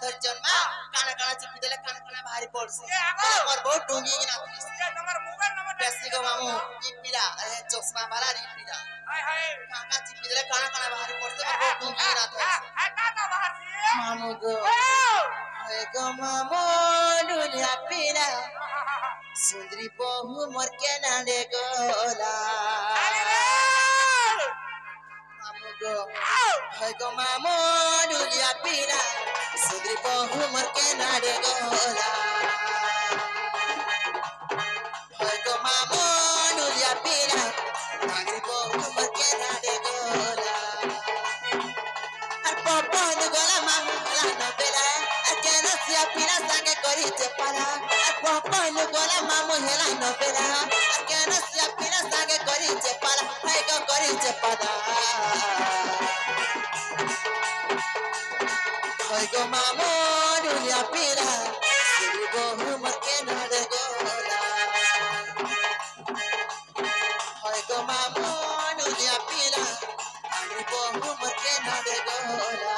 ধরছন মা কানা কানা চিপি দিলে কানা কানা ভারী পড়ছে আমার বউ টুঙ্গি না তোমার মোবাইল নাম্বার বেশি গো মামু ইপিলা আরে চশমা বালা ইপিলা হাই হাই কাকা চিপি দিলে কানা কানা ভারী পড়ছে আমার বউ টুঙ্গি না ধরছে কাকা বাহারছি মামু গো হে গো মামু দুনিয়া পিলা সুন্দরী বহু মোর কেনা রে গোলা মামু গো হে গো মামু দুনিয়া পিলা সুন্দরী বহু মোর কেনা রে গোলা হে গো মামু দুনিয়া পিলা সুন্দরী বহু মোর কেনা রে গোলা আর পপন গোলা মামু গোলা নবেলা আর কেন সিয়া পিলা সাঙ্গে করিতে পারা আর পপন গোলা মামু হেলা নবেলা আর কেন সিয়া পিলা সাঙ্গে করিতে পারা হে গো করিতে পারা হে গো মামু দুনিয়া পিলা সুন্দরী বহু মোর কেনা রে গোলা হে গো মামু দুনিয়া পিলা সুন্দরী বহু মোর কেনা রে গোলা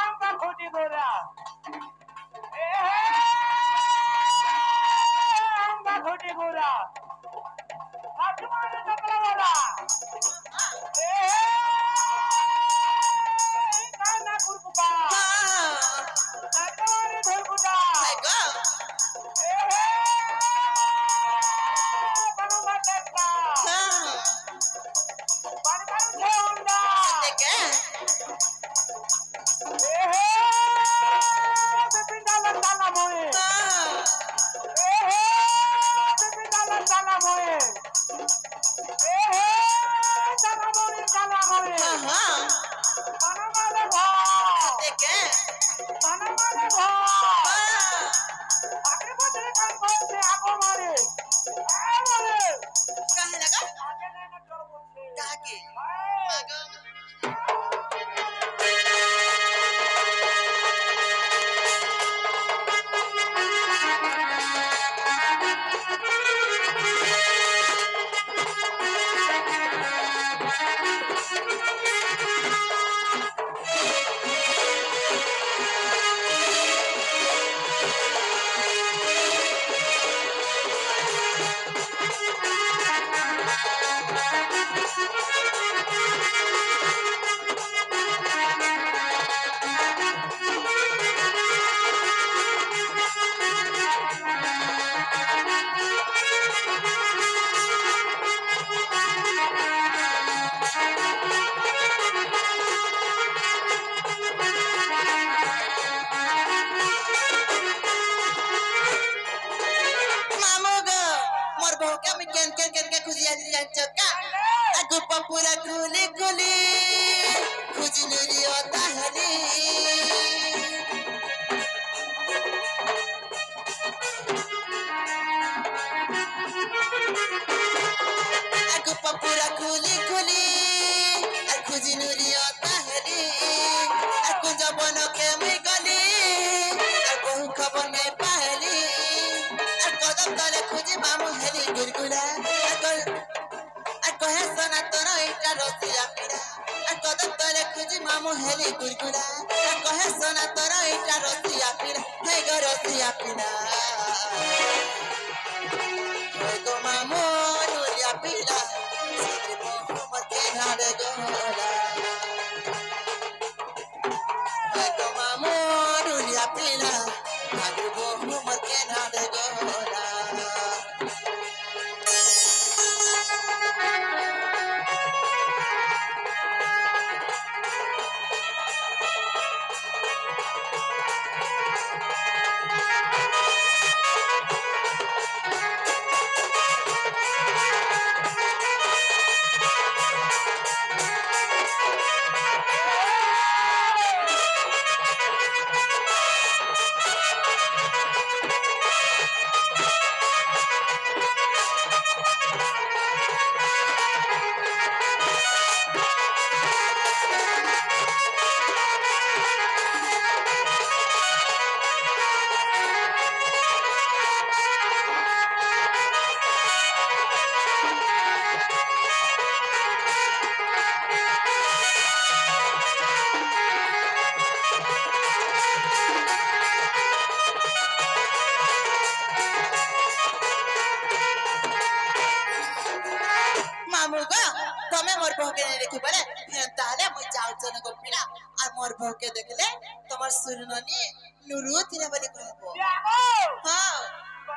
আমরা খুঁটি গোরা আমরা খুঁটি গোরা আজমানে টকলা গোরা কানা কুরকুপা আজমানে ধরকুটা হে গো বানু বাটেকা বানু বানু ঝেউন্ডা দেখে বিপিন্দালা তালা মোয়ে বিপিন্দালা তালা মোয়ে তালা মোয়ে হ্যাঁ পানামালে ভ দেখে পানামালে ভ আগে বছরে কাম করছে আগো মারে মারে কাহে লাগা আগে নাই না চল বলছে কাকে আগো মামু গো মোর বউকে আমি কেন খুঁজি আনি জানছ কা আগু পুরা খুলি খুলি খুঁজি নিরিও তাহলি আগু পুরা খুলি খুলি আর খুঁজি নিরিও তাহলি আর কুঞ্জ বনকে আমি গলি আর বহু খবর নাই পাহলি আর কদম তলে খুঁজি মামু হেলি গুরগুলা আর কহে সোনা তোর এইটা রসিয়া পিড়া আর কদম তলে খুঁজি মামু হেলি গুরগুলা আর কহে সোনা তোর এইটা রসিয়া পিড়া হে গো রসিয়া পিড়া হে গো মামু রসিয়া পিড়া সুন্দরী বহু মোর কেনা রে গোলা হে গো মামু রসিয়া পিড়া সুন্দরী বহু মোর কেনা রে গোলা মোর বউকে নাই দেখি বলে তাহলে মই যাওছন গো পিলা আর মোর বউকে দেখলে তোমার সুরননি নুরু তিনে বলে কইবো যাবো হ্যাঁ